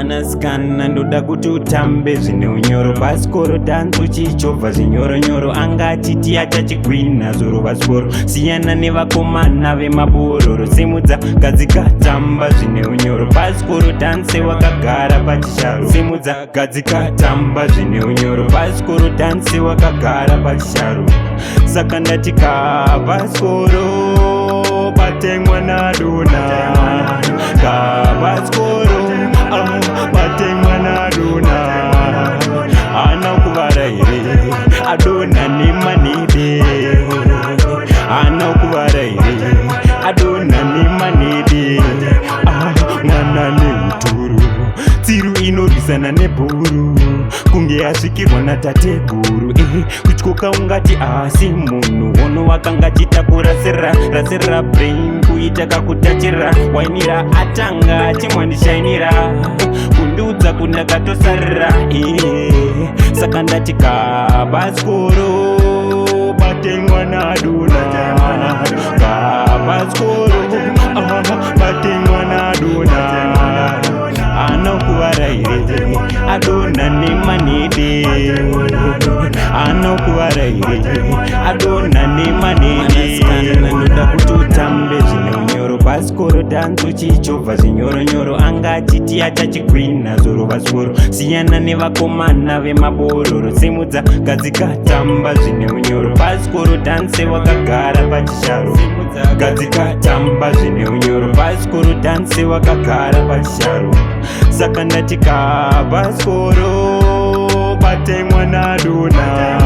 Mwanasikana ndoda kuti utambe zvine unyoro, basikoro dance uchichovha zvinyoronyoro, angachiti achachigwina zoro vasikoro, siyana nevakomana vemabororo, simudza gadzika tamba zvine unyoro, basikoro dance wakagara pachisharo, simudza gadzika tamba zvine unyoro, basikoro dance wakagara pachisharo. Saka ndatika basikoro bate mwana dona, basikoro bate mwana dona, ana kuvara here adona nemanede, ana kuvara here adona nemanede, mwana neuturu, tsiru inorwisana nebhuru, kunge asvikirwa natateguru, kutyoka ungati asi munhu ono wakangachita kurasira brain, kuita kakutachira wainira atanga achimwandishainira kundiudza kundakatosarira, saka ndatika basikoro bate mwana dona, basikoro bate mwana dona, anokuvara here adona nemanede, anokuvara here adona nemanede. Ndoda kuti utambe zvine unyoro, basikoro dance uchichovha zvinyoronyoro, angachiti achachigwina zoro vasikoro, siyana nevakomana vemabororo, simudza gadzika tamba zvine unyoro, basikoro dance wakagara pachisharo, gadzika tamba zvine unyoro, basikoro dance wakagara pachisharo. Saka ndatika basikoro bate mwana dona,